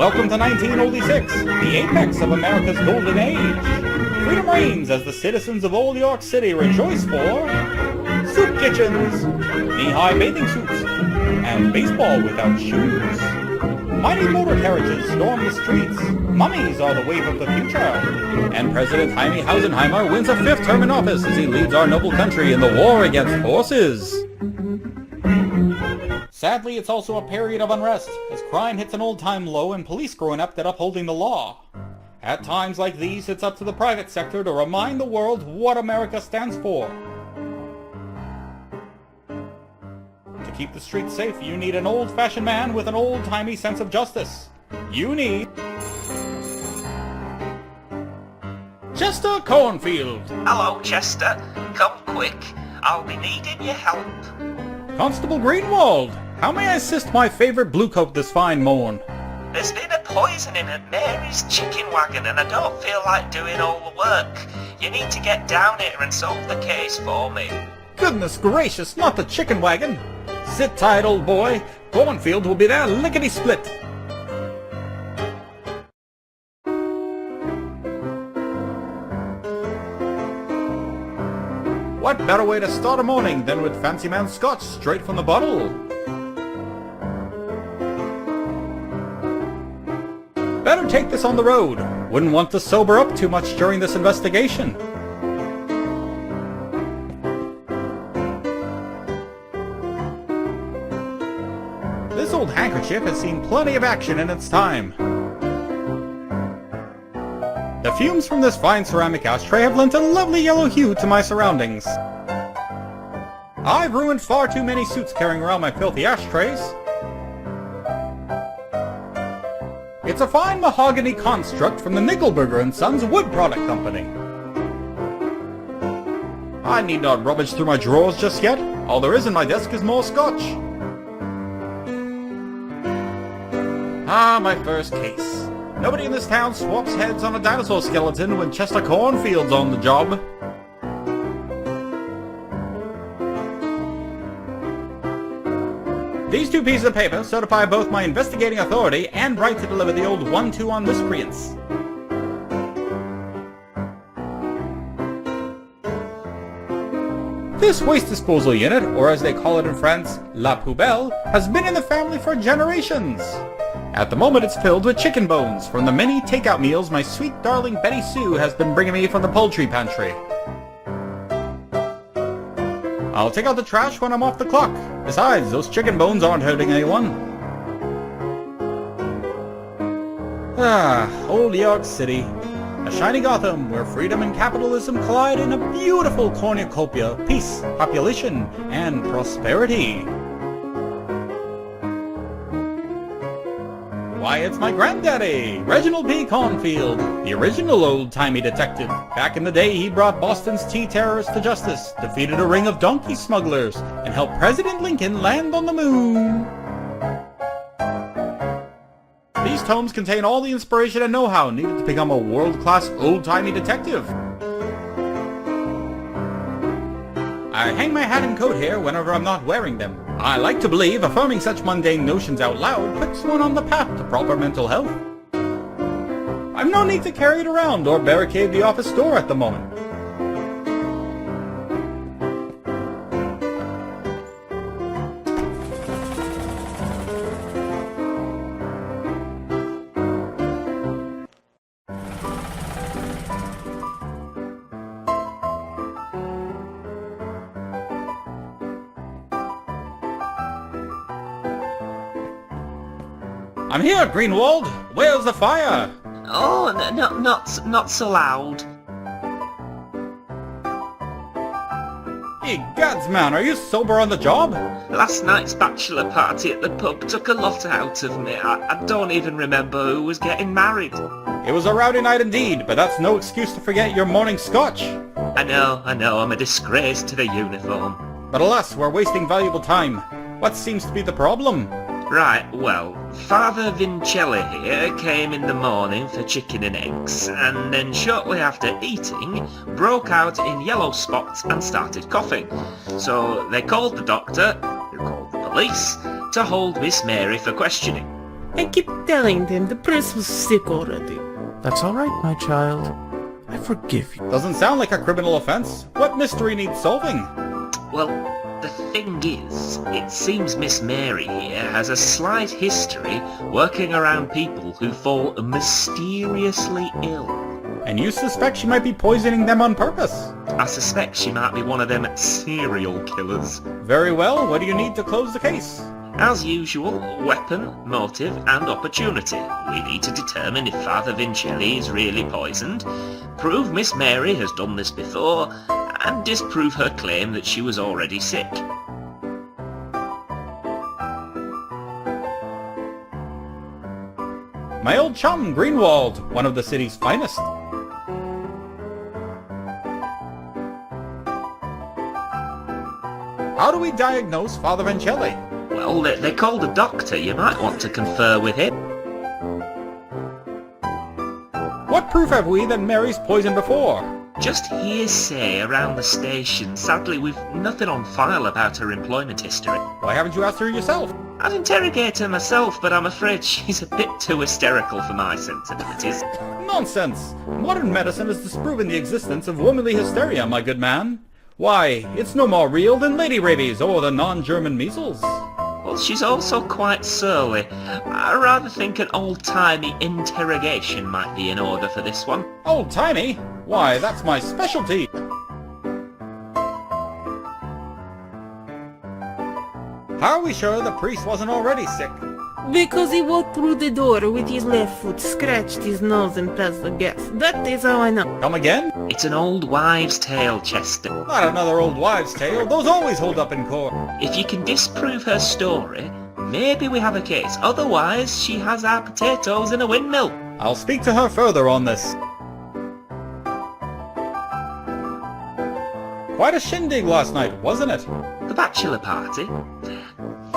Welcome to 1906, the apex of America's golden age. Freedom reigns as the citizens of Old York City rejoice for soup kitchens, knee-high bathing suits, and baseball without shoes. Mighty motor carriages storm the streets, mummies are the wave of the future, and President Timey wins a 5th term in office as he leads our noble country in the war against horses. Sadly, it's also a period of unrest, as crime hits an old-time low and police grow inept at upholding the law. At times like these, it's up to the private sector to remind the world what America stands for. To keep the streets safe, you need an old-fashioned man with an old-timey sense of justice. You need Chester Cornfield. Hello, Chester. Come quick. I'll be needing your help. Constable Greenwald, how may I assist my favorite bluecoat this fine morn? There's been a poisoning at Mary's chicken wagon and I don't feel like doing all the work. You need to get down here and solve the case for me. Goodness gracious, not the chicken wagon! Sit tight, old boy. Cornfield will be there lickety-split. What better way to start a morning than with fancy man scotch straight from the bottle? Better take this on the road. Wouldn't want to sober up too much during this investigation. This old handkerchief has seen plenty of action in its time. The fumes from this fine ceramic ashtray have lent a lovely yellow hue to my surroundings. I've ruined far too many suits carrying around my filthy ashtrays. It's a fine mahogany construct from the Nickelberger & Sons Wood Product Company. I need not rummage through my drawers just yet. All there is in my desk is more scotch. Ah, my first case. Nobody in this town swaps heads on a dinosaur skeleton when Chester Cornfield's on the job. These 2 pieces of paper certify both my investigating authority and right to deliver the old 1-2 on miscreants. This waste disposal unit, or as they call it in France, la poubelle, has been in the family for generations. At the moment it's filled with chicken bones from the many takeout meals my sweet darling Betty Sue has been bringing me from the poultry pantry. I'll take out the trash when I'm off the clock. Besides, those chicken bones aren't hurting anyone. Ah, Old York City. A shiny Gotham where freedom and capitalism collide in a beautiful cornucopia of peace, population, and prosperity. Why, it's my granddaddy, Reginald P. Cornfield, the original old-timey detective. Back in the day, he brought Boston's tea terrorists to justice, defeated a ring of donkey smugglers, and helped President Lincoln land on the moon. These tomes contain all the inspiration and know-how needed to become a world-class old-timey detective. I hang my hat and coat here whenever I'm not wearing them. I like to believe affirming such mundane notions out loud puts one on the path to proper mental health. I've no need to carry it around or barricade the office door at the moment. I'm here, Greenwald! Where's the fire? Oh, not so loud. Egads, man, are you sober on the job? Last night's bachelor party at the pub took a lot out of me. I don't even remember who was getting married. It was a rowdy night indeed, but that's no excuse to forget your morning scotch. I know, I'm a disgrace to the uniform. But alas, we're wasting valuable time. What seems to be the problem? Right, well, Father Vincelli here came in the morning for chicken and eggs, and then shortly after eating, broke out in yellow spots and started coughing. So they called the doctor, who called the police, to hold Miss Mary for questioning. I keep telling them the press was sick already. That's all right, my child. I forgive you. Doesn't sound like a criminal offense. What mystery needs solving? Well, the thing is, it seems Miss Mary here has a slight history working around people who fall mysteriously ill. And you suspect she might be poisoning them on purpose? I suspect she might be one of them serial killers. Very well, what do you need to close the case? As usual, weapon, motive and opportunity. We need to determine if Father Vincelli is really poisoned, prove Miss Mary has done this before, and disprove her claim that she was already sick. My old chum, Greenwald, one of the city's finest. How do we diagnose Father Vincelli? Well, they called a doctor. You might want to confer with him. What proof have we that Mary's poisoned before? Just hearsay around the station. Sadly, we've nothing on file about her employment history. Why haven't you asked her yourself? I'd interrogate her myself, but I'm afraid she's a bit too hysterical for my sensibilities. Nonsense! Modern medicine has disproven the existence of womanly hysteria, my good man. Why, it's no more real than lady rabies or the non-German measles. Well, she's also quite surly. I rather think an old-timey interrogation might be in order for this one. Old-timey? Why, that's my specialty. How are we sure the priest wasn't already sick? Because he walked through the door with his left foot, scratched his nose and passed the gas. That is how I know. Come again? It's an old wives' tale, Chester. Not another old wives' tale. Those always hold up in court. If you can disprove her story, maybe we have a case. Otherwise, she has our potatoes in a windmill. I'll speak to her further on this. Quite a shindig last night, wasn't it? The bachelor party?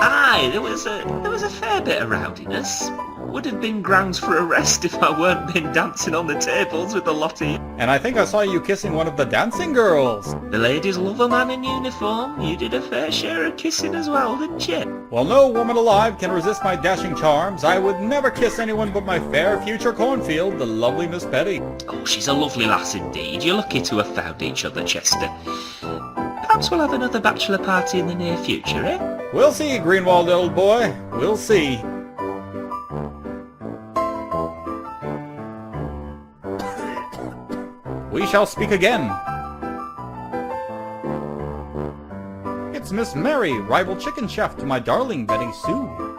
Aye, there was a fair bit of rowdiness. Would have been grounds for arrest if I weren't been dancing on the tables with a lot of you. And I think I saw you kissing one of the dancing girls. The ladies love a man in uniform. You did a fair share of kissing as well, didn't you? Well, no woman alive can resist my dashing charms. I would never kiss anyone but my fair future Cornfield, the lovely Miss Betty. Oh, she's a lovely lass indeed. You're lucky to have found each other, Chester. Perhaps we'll have another bachelor party in the near future, eh? We'll see, Greenwald, old boy. We'll see. We shall speak again. It's Miss Mary, rival chicken chef to my darling Betty Sue.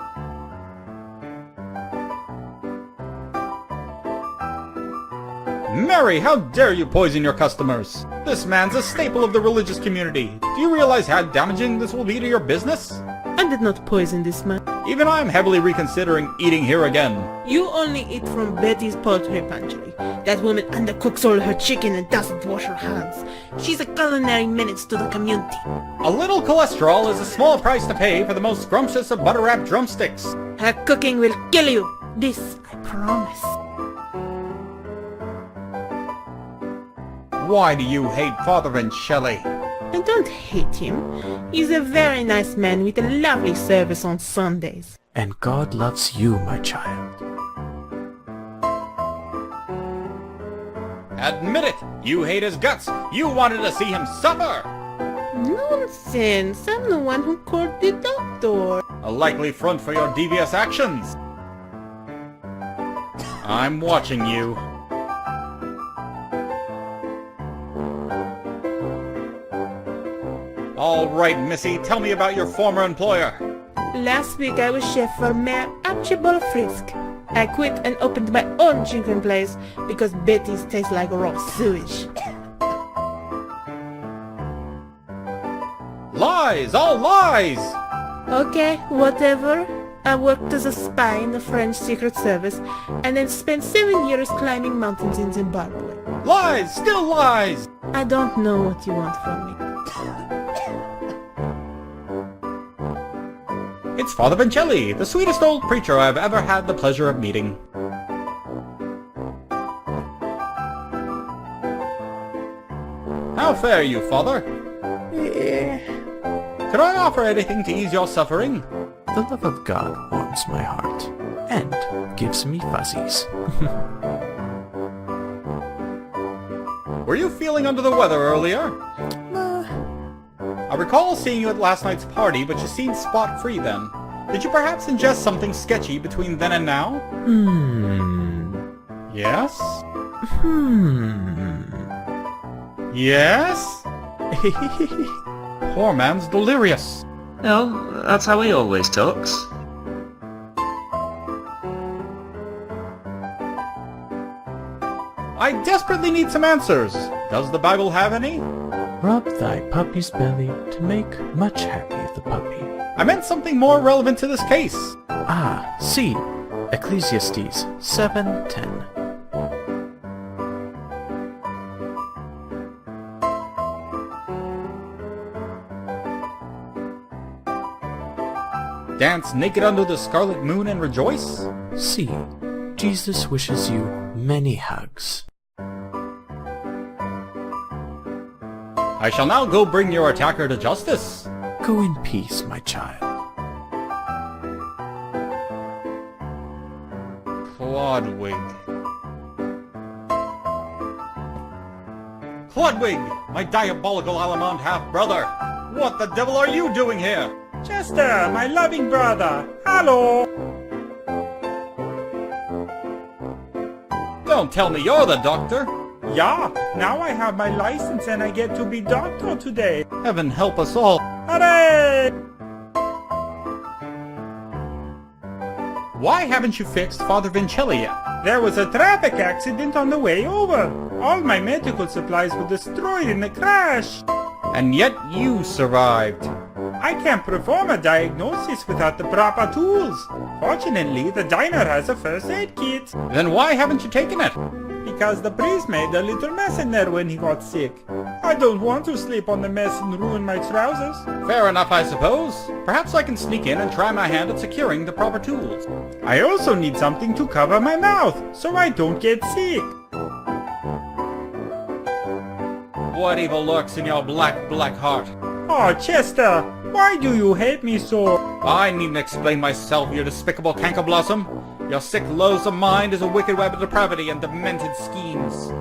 Mary, how dare you poison your customers? This man's a staple of the religious community. Do you realize how damaging this will be to your business? I did not poison this man. Even I'm heavily reconsidering eating here again. You only eat from Betty's poultry pantry. That woman undercooks all her chicken and doesn't wash her hands. She's a culinary menace to the community. A little cholesterol is a small price to pay for the most scrumptious of butter-wrapped drumsticks. Her cooking will kill you. This I promise. Why do you hate Father Vincelli? I don't hate him. He's a very nice man with a lovely service on Sundays. And God loves you, my child. Admit it! You hate his guts! You wanted to see him suffer! Nonsense! I'm the one who called the doctor. A likely front for your devious actions. I'm watching you. All right, Missy, tell me about your former employer. Last week I was chef for Mayor Archibald Frisk. I quit and opened my own chicken place because Betty's tastes like raw sewage. Lies! All lies! Okay, whatever. I worked as a spy in the French Secret Service and then spent 7 years climbing mountains in Zimbabwe. Lies! Still lies! I don't know what you want from me. It's Father Vincelli, the sweetest old preacher I've ever had the pleasure of meeting. How fare you, Father? Could I offer anything to ease your suffering? The love of God warms my heart. and gives me fuzzies. Were you feeling under the weather earlier? I recall seeing you at last night's party, but you seemed spot-free then. Did you perhaps ingest something sketchy between then and now? Yes? Yes? Poor man's delirious. No, that's how he always talks. I desperately need some answers. Does the Bible have any? Rub thy puppy's belly to make much happy the puppy. I meant something more relevant to this case. Ah, see, Ecclesiastes 7:10. Dance naked under the scarlet moon and rejoice? See, Jesus wishes you many hugs. I shall now go bring your attacker to justice. Go in peace, my child. Clodwig. Clodwig! My diabolical Alamond half-brother! What the devil are you doing here? Chester, my loving brother! Hello! Don't tell me you're the doctor! Yeah, now I have my license and I get to be doctor today. Heaven help us all. Hooray! Why haven't you fixed Father Vincelli yet? There was a traffic accident on the way over. All my medical supplies were destroyed in the crash. And yet you survived. I can't perform a diagnosis without the proper tools. Fortunately, the diner has a first aid kit. Then why haven't you taken it? Because the priest made a little mess in there when he got sick. I don't want to sleep on the mess and ruin my trousers. Fair enough, I suppose. Perhaps I can sneak in and try my hand at securing the proper tools. I also need something to cover my mouth, so I don't get sick. What evil lurks in your black heart? Oh, Chester, why do you hate me so? I needn't explain myself, you despicable cankerblossom. Your sick, loathsome mind is a wicked web of depravity and demented schemes.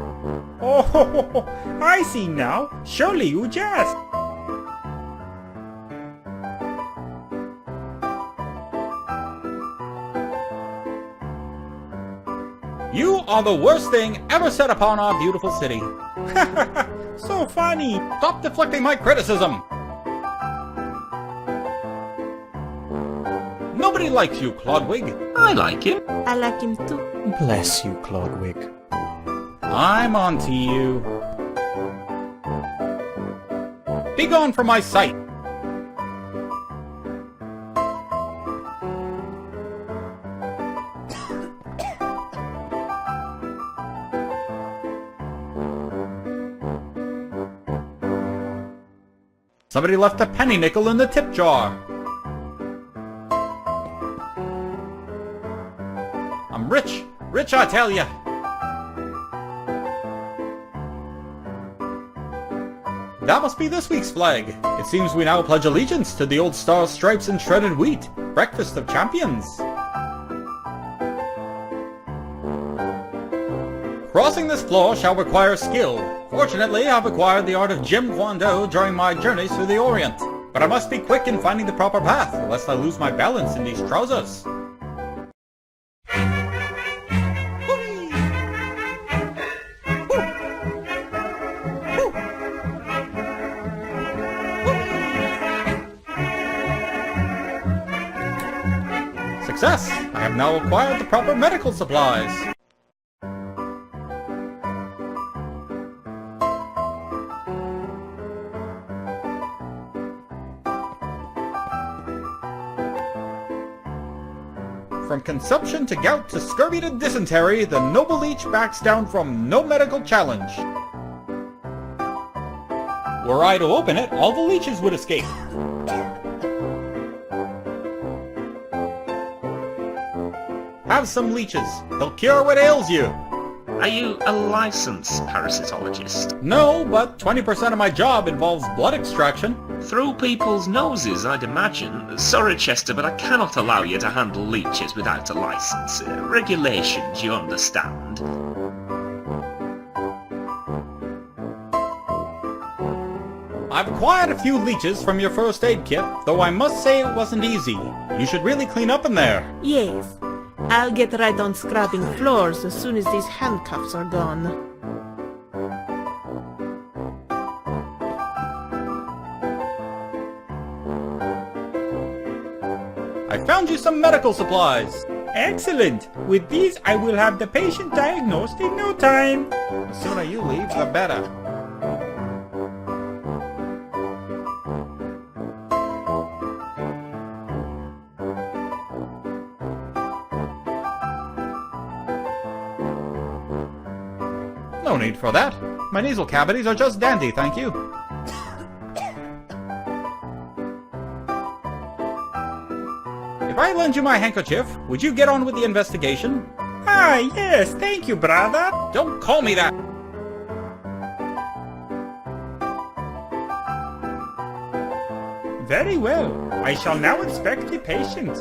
Oh, I see now. Surely you jest. You are the worst thing ever set upon our beautiful city. So funny. Stop deflecting my criticism. Nobody likes you, Clodwig. I like him. I like him too. Bless you, Clodwig. I'm on to you. Be gone from my sight. Somebody left a penny nickel in the tip jar. I'm rich. Rich, I tell ya. That must be this week's flag. It seems we now pledge allegiance to the old Star Stripes and Shredded Wheat, breakfast of champions. Crossing this floor shall require skill. Fortunately, I've acquired the art of Jim Kwon Do during my journeys through the Orient. But I must be quick in finding the proper path, lest I lose my balance in these trousers. Success! I have now acquired the proper medical supplies. From consumption to gout to scurvy to dysentery, the noble leech backs down from no medical challenge. Were I to open it, all the leeches would escape. Have some leeches. They'll cure what ails you. Are you a licensed parasitologist? No, but 20% of my job involves blood extraction. Through people's noses, I'd imagine. Sorry, Chester, but I cannot allow you to handle leeches without a license. Regulations, you understand. I've acquired a few leeches from your first aid kit, though I must say it wasn't easy. You should really clean up in there. Yes. I'll get right on scrubbing floors as soon as these handcuffs are gone. I found you some medical supplies. Excellent! With these, I will have the patient diagnosed in no time. The sooner you leave, the better. No need for that. My nasal cavities are just dandy, thank you. If I lend you my handkerchief, would you get on with the investigation? Ah, yes, thank you, brother. Don't call me that! Very well. I shall now inspect the patient.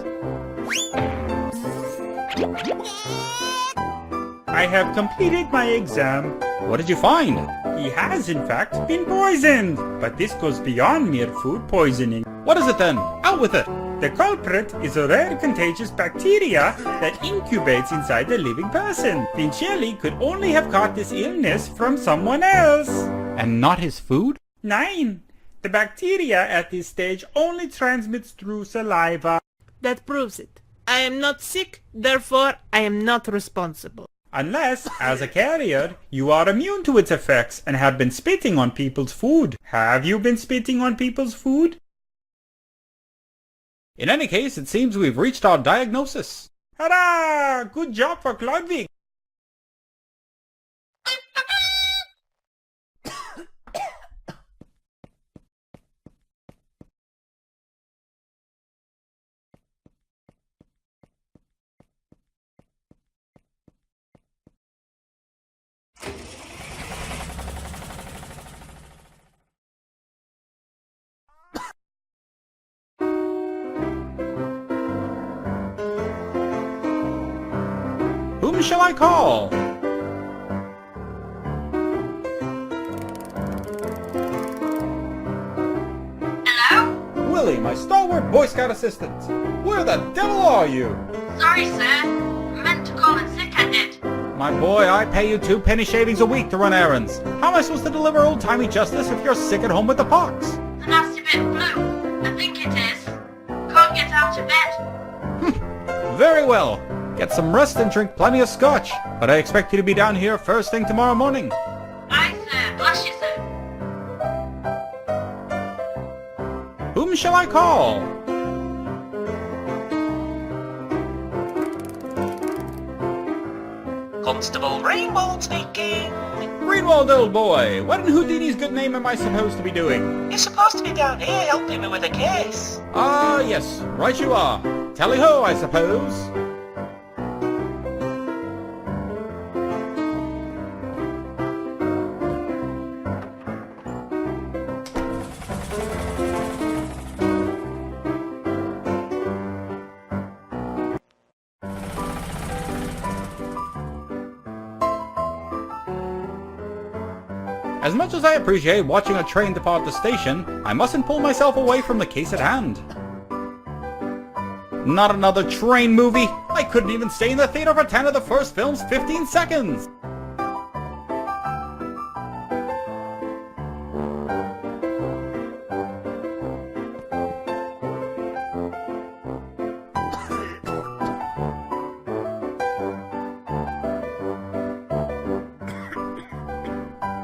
I have completed my exam. What did you find? He has, in fact, been poisoned. But this goes beyond mere food poisoning. What is it then? Out with it! The culprit is a rare contagious bacteria that incubates inside a living person. Vincelli could only have caught this illness from someone else. And not his food? 9. The bacteria at this stage only transmits through saliva. That proves it. I am not sick, therefore I am not responsible. Unless, as a carrier, you are immune to its effects and have been spitting on people's food. Have you been spitting on people's food? In any case, it seems we've reached our diagnosis. Hurrah! Good job for Clodvig! Whom shall I call? Hello? Willie, my stalwart Boy Scout assistant. Where the devil are you? Sorry, sir. I meant to call in sick, I did. My boy, I pay you 2 penny shavings a week to run errands. How am I supposed to deliver old timey justice if you're sick at home with the pox? The nasty bit of flu. I think it is. Can't get out of bed. Very well. Get some rest and drink plenty of scotch. But I expect you to be down here first thing tomorrow morning. Aye, sir. Bless you, sir. Whom shall I call? Constable Rainbow speaking. Greenwald, old boy. What in Houdini's good name am I supposed to be doing? You're supposed to be down here helping me with a case. Ah, yes. Right you are. Tally-ho, I suppose. As much as I appreciate watching a train depart the station, I mustn't pull myself away from the case at hand. Not another train movie! I couldn't even stay in the theater for 10 of the first film's 15 seconds!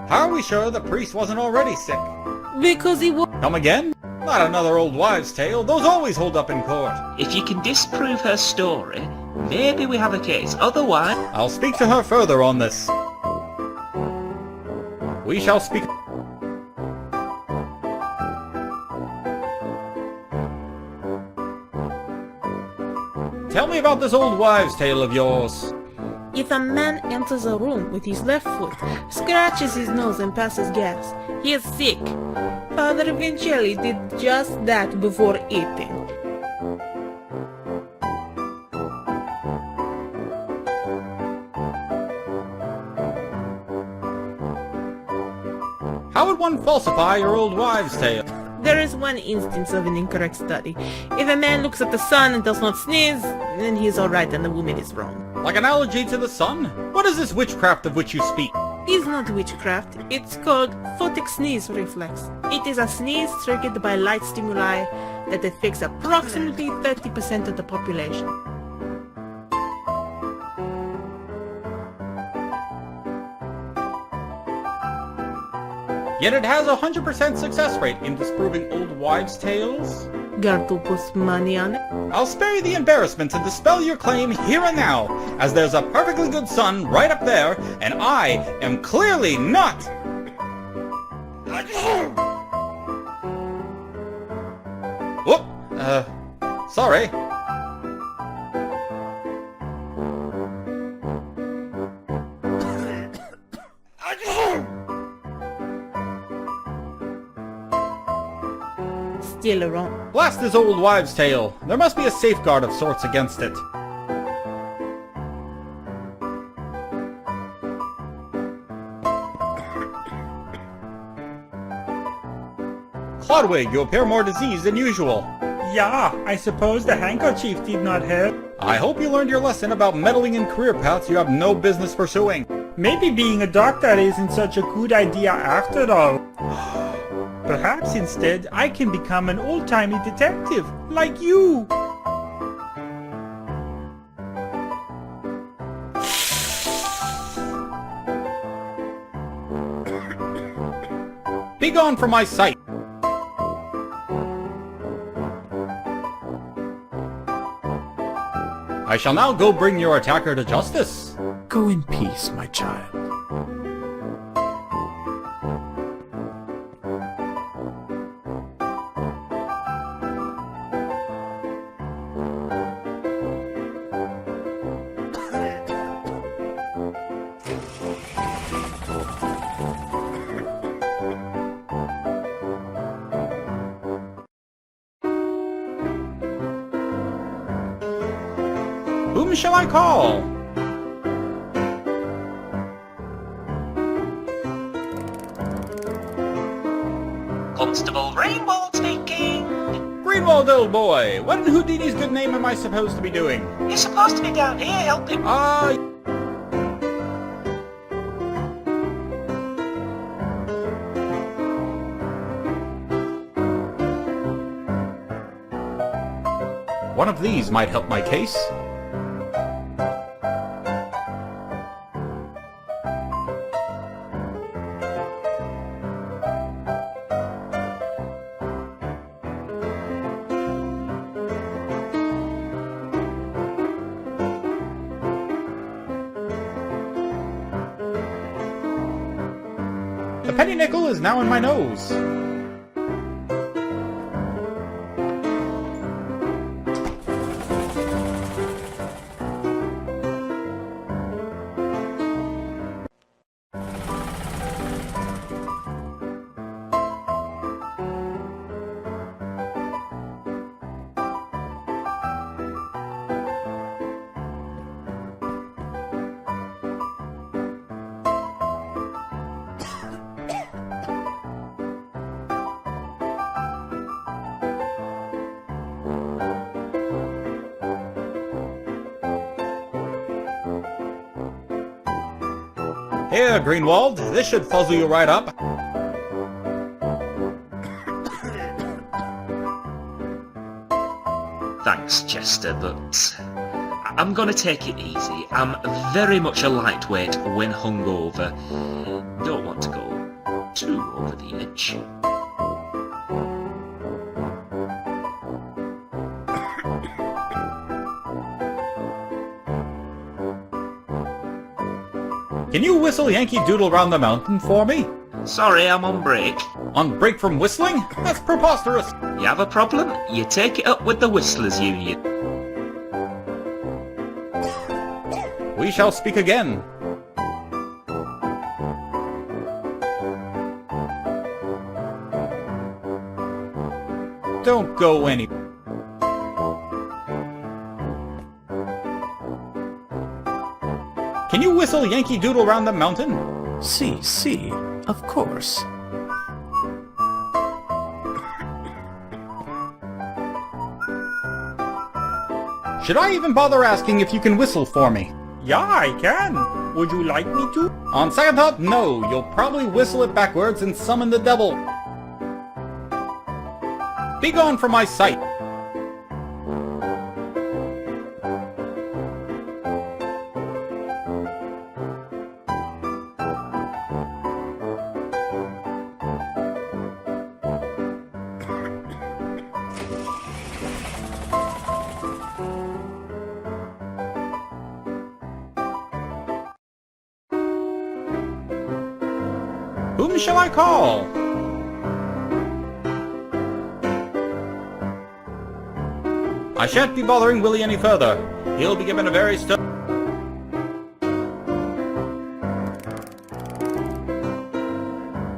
How are we sure the priest wasn't already sick? Because he was. Come again? Not another old wives' tale. Those always hold up in court. If you can disprove her story, maybe we have a case. Otherwise... I'll speak to her further on this. We shall speak... Tell me about this old wives' tale of yours. If a man enters a room with his left foot, scratches his nose and passes gas, he is sick. Father Vincelli did just that before eating. How would one falsify your old wives' tale? There is one instance of an incorrect study. If a man looks at the sun and does not sneeze, then he is alright and the woman is wrong. Like an allergy to the sun? What is this witchcraft of which you speak? It's not witchcraft, it's called photic sneeze reflex. It is a sneeze triggered by light stimuli that affects approximately 30% of the population. Yet it has a 100% success rate in disproving old wives' tales? Got to put money on it? I'll spare you the embarrassment to dispel your claim here and now, as there's a perfectly good sun right up there, and I am clearly not! Whoop! Sorry. Still wrong. Blast this old wives' tale. There must be a safeguard of sorts against it. Clodwig, you appear more diseased than usual. Yeah, I suppose the handkerchief did not help. I hope you learned your lesson about meddling in career paths you have no business pursuing. Maybe being a doctor isn't such a good idea after all. Perhaps instead I can become an old-timey detective, like you. Be gone from my sight! I shall now go bring your attacker to justice. Go in peace, my child. Whom shall I call? Constable Rainbow speaking. Greenwald, old boy. What in Houdini's good name am I supposed to be doing? You're supposed to be down here helping. One of these might help my case. The penny nickel is now in my nose. Here, Greenwald, this should fuzzle you right up. Thanks, Chester, but I'm gonna take it easy. I'm very much a lightweight when hungover. Don't want to go too over the edge. Can you whistle Yankee Doodle Round the Mountain for me? Sorry, I'm on break. On break from whistling? That's preposterous. You have a problem? You take it up with the Whistlers Union. We shall speak again. Don't go any... Can you whistle Yankee Doodle round the mountain? See, of course. Should I even bother asking if you can whistle for me? Yeah, I can. Would you like me to? On second thought, no. You'll probably whistle it backwards and summon the devil. Be gone from my sight. Whom shall I call? I shan't be bothering Willie any further. He'll be given a very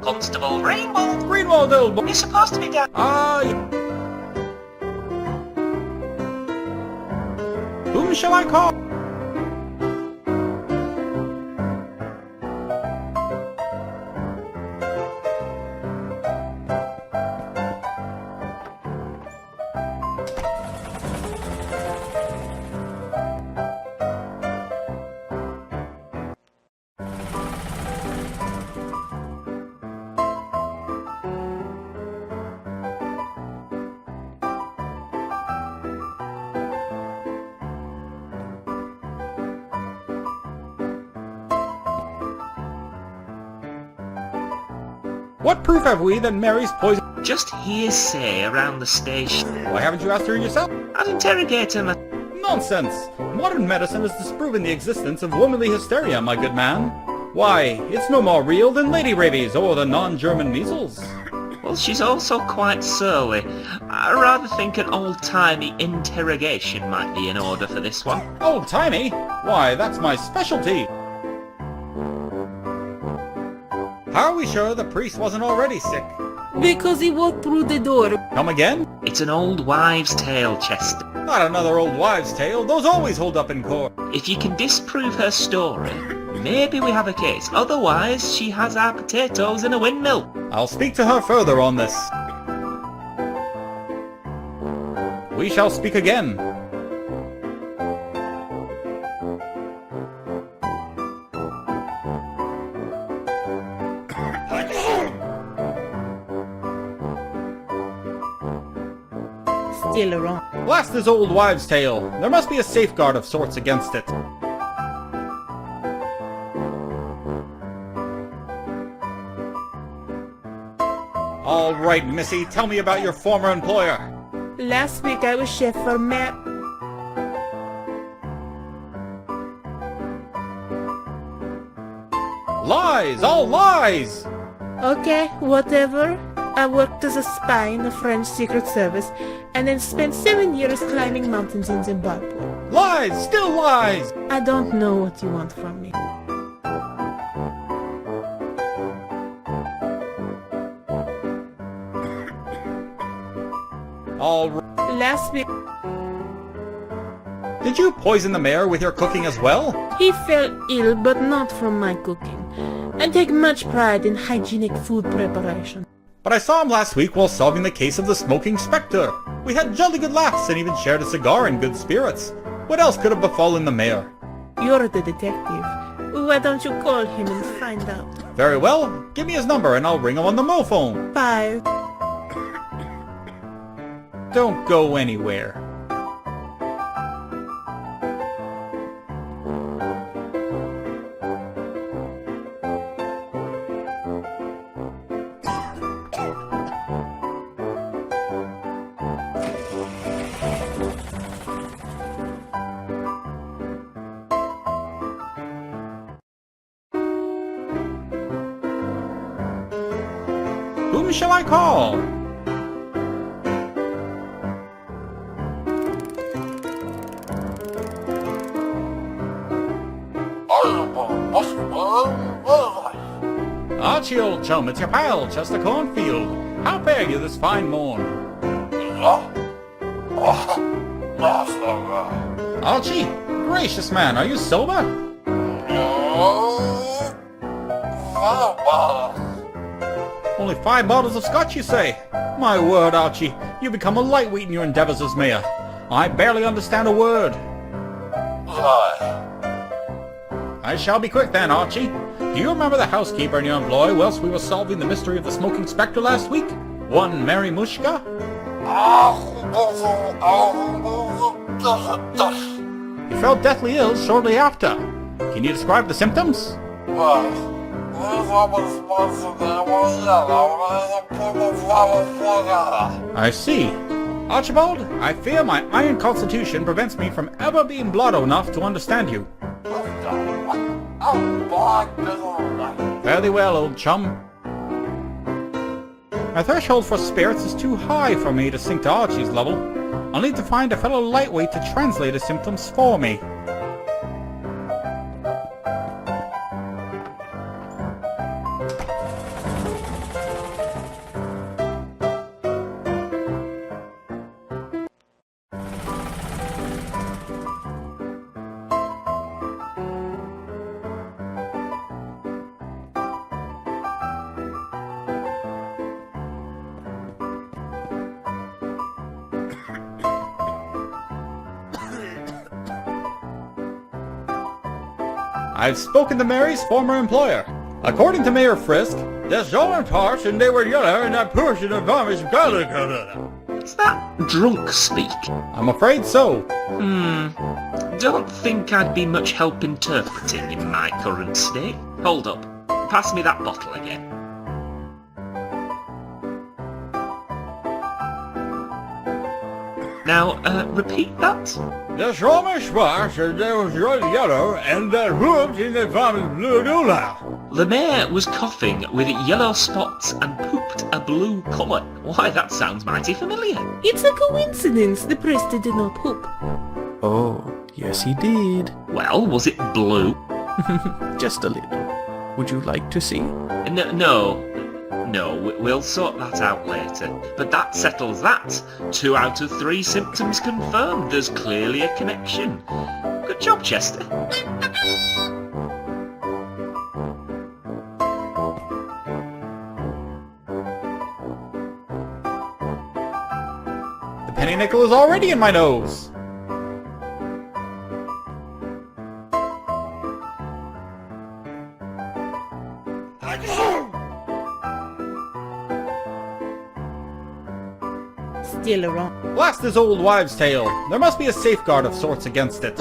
Constable Rainbow, Greenwald, old boy. you're supposed to be down. Whom shall I call? What proof have we that Mary's poison? Just hearsay around the station. Why haven't you asked her yourself? I'd interrogate him. Nonsense! Modern medicine has disproven the existence of womanly hysteria, my good man. Why, it's no more real than lady rabies or the non-German measles. Well, she's also quite surly. I rather think an old-timey interrogation might be in order for this one. Old-timey? Why, that's my specialty. How are we sure the priest wasn't already sick? Because he walked through the door. Come again? It's an old wives' tale, Chester. Not another old wives' tale. Those always hold up in court. If you can disprove her story, maybe we have a case. Otherwise, she has our potatoes in a windmill. I'll speak to her further on this. We shall speak again. Still around. Blast this old wives' tale. There must be a safeguard of sorts against it. All right, Missy, tell me about your former employer. Last week I was chef for Lies! All lies! Okay, whatever. I worked as a spy in the French Secret Service and then spent 7 years climbing mountains in Zimbabwe. Lies! Still lies! I don't know what you want from me. All right. Last week Did you poison the mayor with your cooking as well? he fell ill, but not from my cooking. I take much pride in hygienic food preparation. But I saw him last week while solving the case of the smoking spectre. We had jolly good laughs and even shared a cigar in good spirits. What else could have befallen the mayor? You're the detective. Why don't you call him and find out? Very well. Give me his number and I'll ring him on the mophone. 5. Don't go anywhere. Whom shall I call? Archie, old chum, it's your pal, Chester Cornfield. How fare you this fine morn? Archie, gracious man, are you sober? Only 5 bottles of scotch, you say? My word, Archie, you become a lightweight in your endeavours as mayor. I barely understand a word. I shall be quick then, Archie. Do you remember the housekeeper in your employ whilst we were solving the mystery of the smoking spectre last week? One Mary Mushka? He fell deathly ill shortly after. Can you describe the symptoms? I see. Archibald, I fear my iron constitution prevents me from ever being blood enough to understand you. Fairly well, old chum. My threshold for spirits is too high for me to sink to Archie's level. I'll need to find a fellow lightweight to translate his symptoms for me. I've spoken to Mary's former employer. According to Mayor Frisk, there's all in parts and they were yellow and that portion of vomit color. Is that drunk speak? I'm afraid so. Don't think I'd be much help interpreting in my current state. Hold up. Pass me that bottle again. Now, repeat that. There's all in parts and they were yellow and that root in the vomit blue doula. The mayor was coughing with yellow spots and pooped a blue colour. Why, that sounds mighty familiar. It's a coincidence the priest did not poop. Oh, yes he did. Well, was it blue? Just a little. Would you like to see? No, we'll sort that out later. But that settles that. 2 out of 3 symptoms confirmed. There's clearly a connection. Good job, Chester. The penny nickel is already in my nose. Still around. Blast this old wives' tale. There must be a safeguard of sorts against it.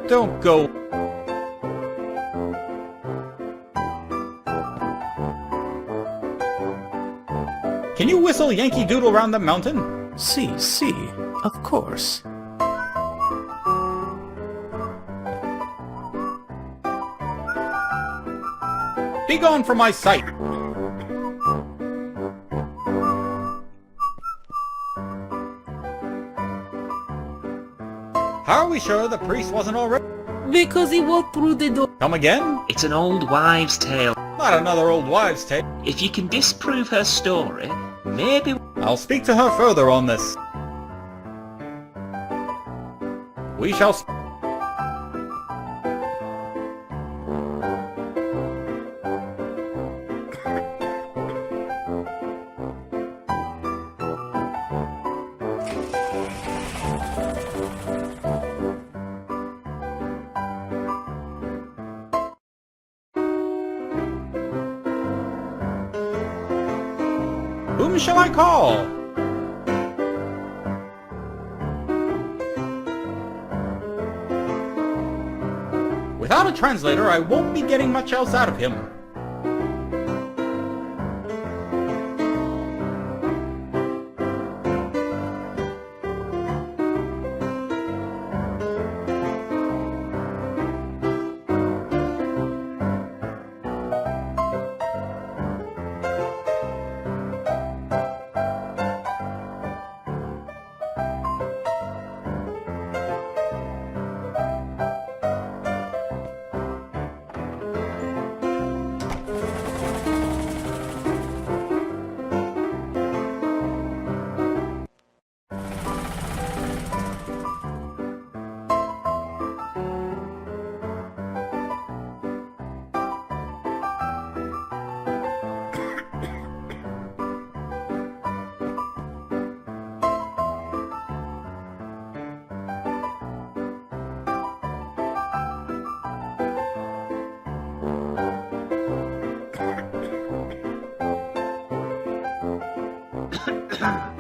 Don't go. Can you whistle Yankee Doodle round the mountain? See, of course. Be gone from my sight! How are we sure the priest wasn't already? Because he walked through the door. Come again? It's an old wives' tale. Not another old wives' tale. If you can disprove her story, maybe... I'll speak to her further on this. We shall... Whom shall I call? Without a translator, I won't be getting much else out of him.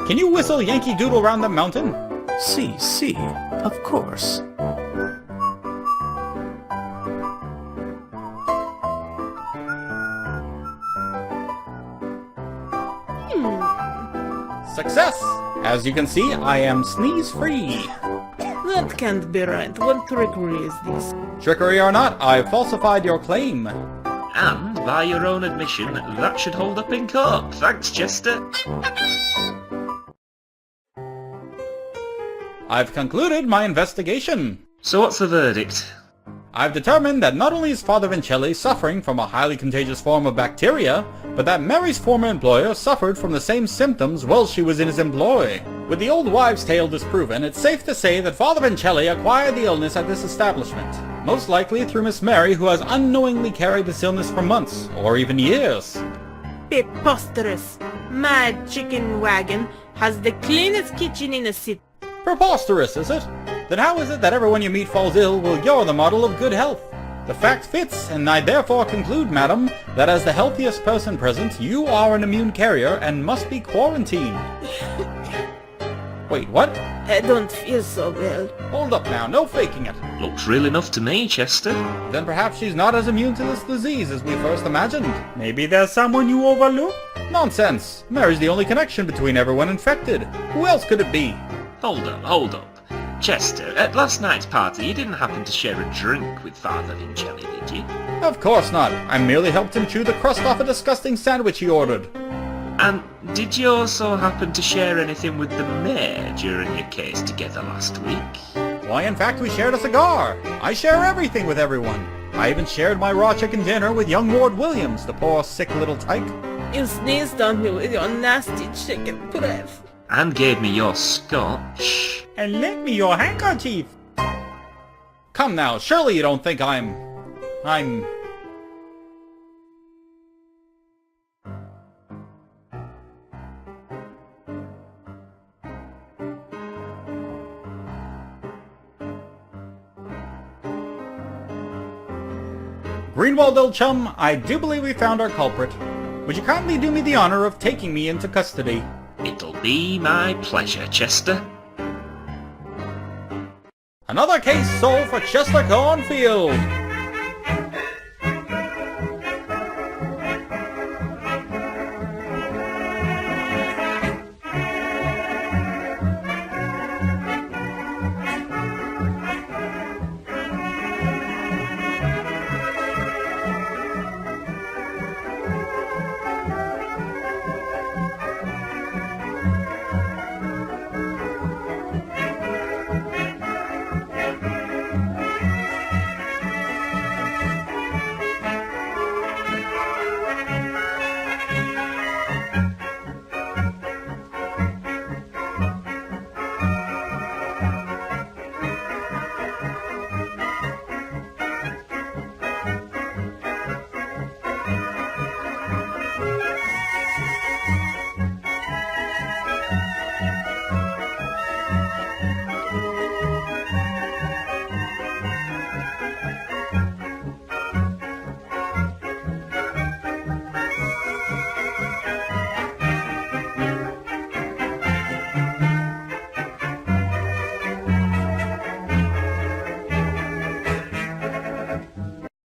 Can you whistle Yankee Doodle round the mountain? See, of course. Success! As you can see, I am sneeze-free. That can't be right. What trickery is this? Trickery or not, I've falsified your claim. And, by your own admission, that should hold up in court. Thanks, Chester. I've concluded my investigation. So what's the verdict? I've determined that not only is Father Vincelli suffering from a highly contagious form of bacteria, but that Mary's former employer suffered from the same symptoms while she was in his employ. With the old wives' tale disproven, it's safe to say that Father Vincelli acquired the illness at this establishment, most likely through Miss Mary, who has unknowingly carried this illness for months, or even years. Preposterous. My chicken wagon has the cleanest kitchen in the city. Preposterous, is it? Then how is it that everyone you meet falls ill while you're the model of good health? The fact fits, and I therefore conclude, madam, that as the healthiest person present, you are an immune carrier and must be quarantined. Wait, what? I don't feel so well. Hold up now, no faking it. Looks real enough to me, Chester. Then perhaps she's not as immune to this disease as we first imagined. Maybe there's someone you overlooked? Nonsense! Mary's the only connection between everyone infected. Who else could it be? Hold up. Chester, at last night's party, you didn't happen to share a drink with Father Vincelli, did you? Of course not. I merely helped him chew the crust off a disgusting sandwich he ordered. And did you also happen to share anything with the mayor during your case together last week? Why, in fact, we shared a cigar. I share everything with everyone. I even shared my raw chicken dinner with young Ward Williams, the poor sick little tyke. You sneezed on me with your nasty chicken breath. And gave me your scotch. And lend me your handkerchief. Come now, surely you don't think I'm... Greenwald, old chum, I do believe we found our culprit. Would you kindly do me the honor of taking me into custody? It'll be my pleasure, Chester. Another case solved for Chester Cornfield!